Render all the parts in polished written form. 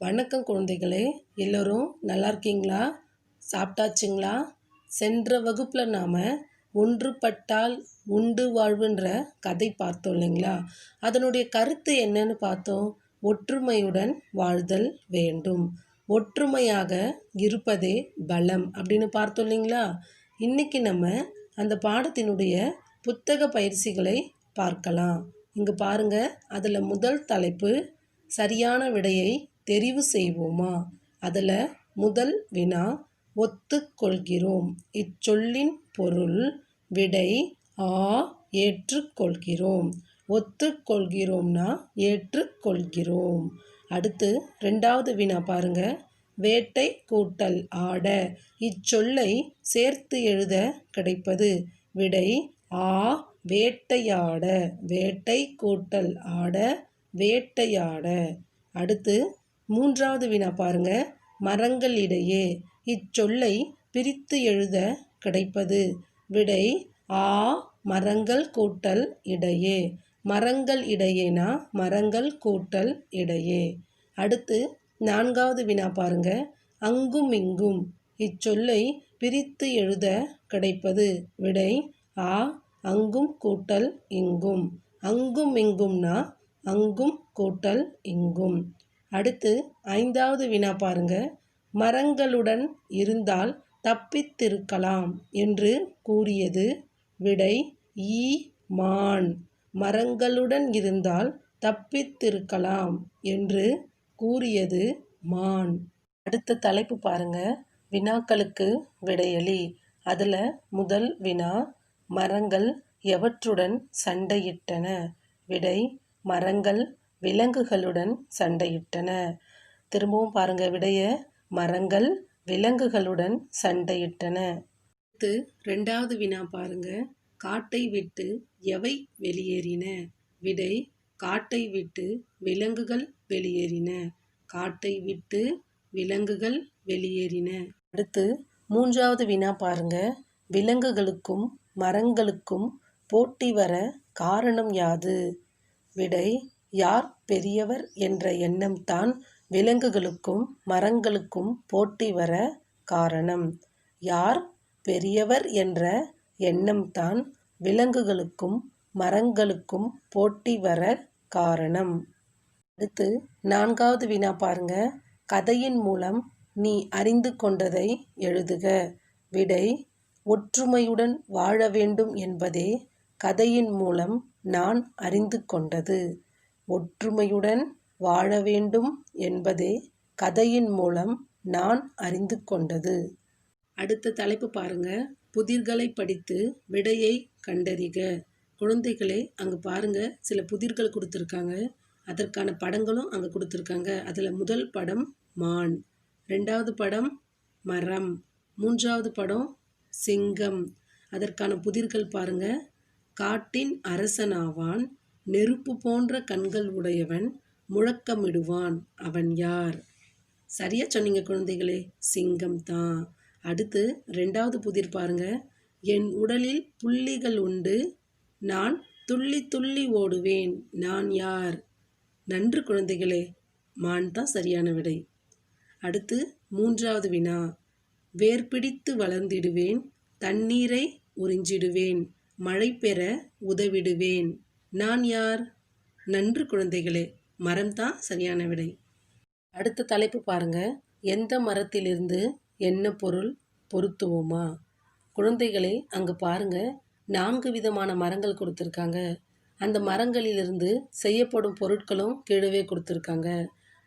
வணக்கம் குழந்தைகளே, எல்லோரும் நல்லா இருக்கீங்களா? சாப்பிட்டாச்சுங்களா? சென்ற வகுப்பில் நாம் ஒன்றுபட்டால் உண்டு வாழ்வுன்ற கதை பார்த்தோம் இல்லைங்களா? அதனுடைய கருத்து என்னன்னு பார்த்தோம். ஒற்றுமையுடன் வாழ்தல் வேண்டும், ஒற்றுமையாக இருப்பதே பலம் அப்படின்னு பார்த்தோம் இல்லைங்களா? இன்னைக்கு நம்ம அந்த பாடத்தினுடைய புத்தக பயிற்சிகளை பார்க்கலாம். இங்கே பாருங்க, அதில் முதல் தலைப்பு சரியான விடையை தெரிவு செய்வோமா. அதில் முதல் வினா, ஒத்துக்கொள்கிறோம் இச்சொல்லின் பொருள். விடை ஆ, ஏற்றுக்கொள்கிறோம். ஒத்துக்கொள்கிறோம்னா ஏற்றுக்கொள்கிறோம். அடுத்து ரெண்டாவது வினா பாருங்க, வேட்டை கூட்டல் ஆட இச்சொல்லை சேர்த்து எழுத கிடைப்பது. விடை ஆ, வேட்டையாட. வேட்டை கூட்டல் ஆட வேட்டையாட. அடுத்து மூன்றாவது வினா பாருங்க, மரங்கள் இடையே இச்சொல்லை பிரித்து எழுத கிடைப்பது. விடை ஆ, மரங்கள் கூட்டல் இடையே. மரங்கள் இடையேனா மரங்கள் கூட்டல் இடையே. அடுத்து நான்காவது வினா பாருங்க, அங்கும் இங்கும் இச்சொல்லை பிரித்து எழுத கிடைப்பது. விடை ஆ, அங்கும் கூட்டல் இங்கும். அங்கும் இங்கும்னா அங்கும் கூட்டல் இங்கும். அடுத்து ஐந்தாவது வினா பாருங்க, மரங்களுடன் இருந்தால் தப்பித்திருக்கலாம் என்று கூறியது. விடை ஈ, மான். மரங்களுடன் இருந்தால் தப்பித்திருக்கலாம் என்று கூறியது மான். அடுத்த தலைப்பு பாருங்க, வினாக்களுக்கு விடையளி. அதில் முதல் வினா, மரங்கள் எவற்றுடன் சண்டையிட்டன. விடை மரங்கள் விலங்குகளுடன் சண்டையிட்டன. திரும்பவும் பாருங்க விடைய, மரங்கள் விலங்குகளுடன் சண்டையிட்டன. அடுத்து ரெண்டாவது வினா பாருங்க, காட்டை விட்டு எவை வெளியேறின. விடை காட்டை விட்டு விலங்குகள் வெளியேறின. காட்டை விட்டு விலங்குகள் வெளியேறின. அடுத்து மூன்றாவது வினா பாருங்க, விலங்குகளுக்கும் மரங்களுக்கும் போட்டி வர காரணம் யாது. விடை யார் பெரியவர் என்ற எண்ணம்தான் விலங்குகளுக்கும் மரங்களுக்கும் போட்டி வர காரணம். யார் பெரியவர் என்ற எண்ணம்தான் விலங்குகளுக்கும் மரங்களுக்கும் போட்டி வர காரணம். அடுத்து நான்காவது வினா பாருங்க, கதையின் மூலம் நீ அறிந்து கொண்டதை எழுதுக. விடை ஒற்றுமையுடன் வாழ வேண்டும் என்பதே கதையின் மூலம் நான் அறிந்து கொண்டது. ஒற்றுமையுடன் வாழ வேண்டும் என்பதே கதையின் மூலம் நான் அறிந்து கொண்டது. அடுத்த தலைப்பு பாருங்க, புதிர்களை படித்து விடையை கண்டறிக. குழந்தைகளே, அங்கே பாருங்க சில புதிர்கள் கொடுத்துருக்காங்க. அதற்கான படங்களும் அங்கே கொடுத்துருக்காங்க. அதில் முதல் படம் மான், ரெண்டாவது படம் மரம், மூன்றாவது படம் சிங்கம். அதற்கான புதிர்கள் பாருங்க, காட்டின் அரசனாவான், நெருப்பு போன்ற கண்கள் உடையவன், முழக்கமிடுவான், அவன் யார். சரியா சொன்னீங்க குழந்தைகளே, சிங்கம் தான். அடுத்து ரெண்டாவது புதிர் பாருங்க, என் உடலில் புள்ளிகள் உண்டு, நான் துள்ளி துள்ளி ஓடுவேன், நான் யார். நன்று குழந்தைகளே, மான் தான் சரியான விடை. அடுத்து மூன்றாவது வினா, வேர் பிடித்து வளர்ந்திடுவேன், தண்ணீரை உறிஞ்சிடுவேன், மழை பெற உதவிடுவேன், நான் யார். நன்று குழந்தைகளே, மரம்தான் சரியான விடை. அடுத்த தலைப்பு பாருங்க, எந்த மரத்திலிருந்து என்ன பொருள் பொருத்துவோமா. குழந்தைகளே, அங்கே பாருங்க 4 விதமான மரங்கள் கொடுத்துருக்காங்க. அந்த மரங்களிலிருந்து செய்யப்படும் பொருட்களும் கீழவே கொடுத்துருக்காங்க.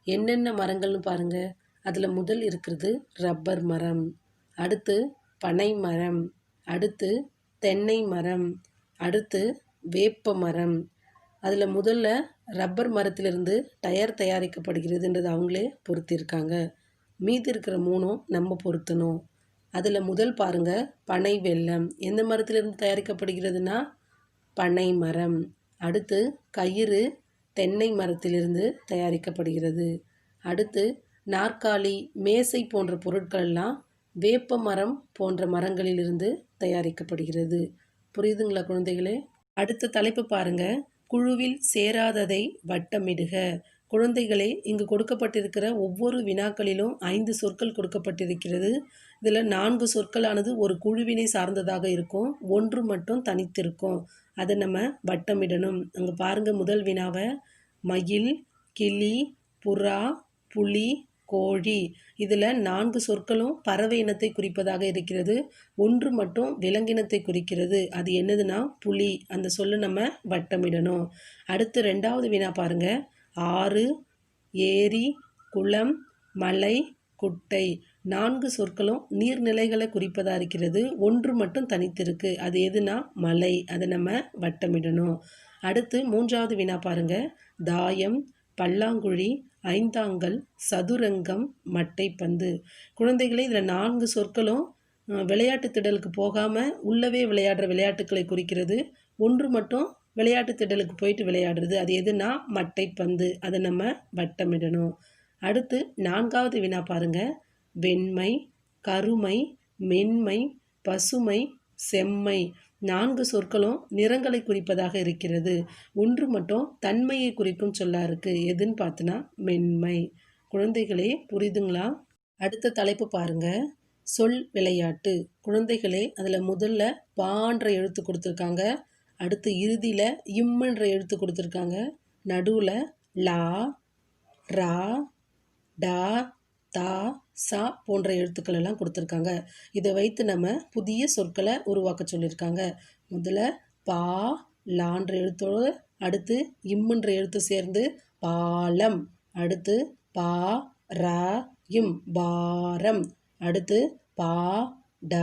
என்னென்ன மரங்கள்னு பாருங்க. அதில் முதல் இருக்கிறது ரப்பர் மரம், அடுத்து பனை மரம், அடுத்து தென்னை மரம், அடுத்து வேப்ப மரம். அதில் முதல்ல ரப்பர் மரத்திலிருந்து டயர் தயாரிக்கப்படுகிறதுன்றது அவங்களே பொருத்தியிருக்காங்க. மீதி இருக்கிற 3ம் நம்ம பொருத்தணும். அதில் முதல் பாருங்க, பனை வெல்லம் எந்த மரத்திலிருந்து தயாரிக்கப்படுகிறதுனா பனை மரம். அடுத்து கயிறு தென்னை மரத்திலிருந்து தயாரிக்கப்படுகிறது. அடுத்து நாற்காலி, மேசை போன்ற பொருட்கள்லாம் வேப்ப மரம் போன்ற மரங்களிலிருந்து தயாரிக்கப்படுகிறது. புரியுதுங்களா குழந்தைகளே? அடுத்த தலைப்பு பாருங்க, குழுவில் சேராததை வட்டமிடுக. குழந்தைகளே, இங்கு கொடுக்கப்பட்டிருக்கிற ஒவ்வொரு வினாக்களிலும் 5 சொற்கள் கொடுக்கப்பட்டிருக்கிறது. இதில் 4 சொற்களானது ஒரு குழுவினை சார்ந்ததாக இருக்கும். 1 மட்டும் தனித்திருக்கும். அதை நம்ம வட்டமிடணும். அங்கே பாருங்க, முதல் வினாவை. மயில், கிளி, புறா, புலி, கோழி. இதில் 4 சொற்களும் பறவை இனத்தை குறிப்பதாக இருக்கிறது. 1 மட்டும் விலங்கினத்தை குறிக்கிறது. அது என்னதுன்னா புலி. அந்த சொல்லை நம்ம வட்டமிடணும். அடுத்து 2வது வினா பாருங்க. ஆறு, ஏரி, குளம், மலை, குட்டை. 4 சொற்களும் நீர்நிலைகளை குறிப்பதாக இருக்கிறது. 1 மட்டும் தனித்திருக்கு. அது எதுனா மலை. அதை நம்ம வட்டமிடணும். அடுத்து 3வது வினா பாருங்க. தாயம், பல்லாங்குழி, ஐந்தாங்கல், சதுரங்கம், மட்டைப்பந்து. குழந்தைகளே, இதில் 4 சொற்களும் விளையாட்டு திடலுக்கு போகாமல் உள்ளவே விளையாடுற விளையாட்டுக்களை குறிக்கிறது. 1 மட்டும் விளையாட்டு திடலுக்கு போயிட்டு விளையாடுறது. அது எதுனா மட்டைப்பந்து. அதை நம்ம வட்டமிடணும். அடுத்து 4வது வினா பாருங்க. வெண்மை, கருமை, மென்மை, பசுமை, செம்மை. 4 சொற்களும் நிறங்களை குறிப்பதாக இருக்கிறது. 1 மட்டும் தன்மையை குறிக்கும் சொல்லா இருக்கு. எதுன்னு பார்த்தினா மென்மை. குழந்தைகளே, புரியுதுங்களா? அடுத்த தலைப்பு பாருங்க. சொல் விளையாட்டு. குழந்தைகளே, அதில் முதல்ல பான்ற எழுத்து கொடுத்துருக்காங்க. அடுத்து இறுதியில் இம்முன்ற எழுத்து கொடுத்துருக்காங்க. நடுவில் லா, ரா, டா, தா, சா போன்ற எழுத்துக்கள் எல்லாம் கொடுத்துருக்காங்க. இதை வைத்து நம்ம புதிய சொற்களை உருவாக்க சொல்லியிருக்காங்க. முதல்ல பா, லான்ற எழுத்தோடு அடுத்து இம்முன்ற எழுத்து சேர்ந்து பாலம். அடுத்து பா, ரா, இம் பாரம். அடுத்து பா, ட,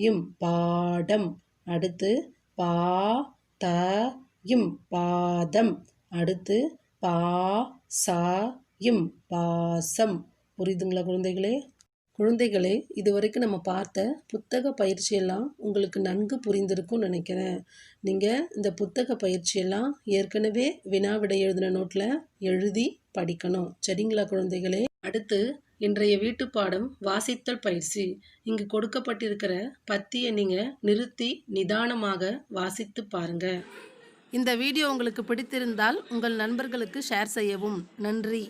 இம் பாடம். அடுத்து பா, த, இம் பாதம். அடுத்து பா, சா, இம் பாசம். புரியுதுங்களா குழந்தைகளே? குழந்தைகளே, இதுவரைக்கும் நம்ம பார்த்த புத்தக பயிற்சியெல்லாம் உங்களுக்கு நன்கு புரிந்திருக்கும்னு நினைக்கிறேன். நீங்கள் இந்த புத்தக பயிற்சியெல்லாம் ஏற்கனவே வினா விடை எழுதின நோட்டில் எழுதி படிக்கணும். சரிங்களா குழந்தைகளே? அடுத்து இன்றைய வீட்டுப்பாடம் வாசித்தல் பயிற்சி. இங்கு கொடுக்கப்பட்டிருக்கிற பத்தியை நீங்கள் நிறுத்தி நிதானமாக வாசித்து பாருங்க. இந்த வீடியோ உங்களுக்கு பிடித்திருந்தால் உங்கள் நண்பர்களுக்கு ஷேர் செய்யவும். நன்றி.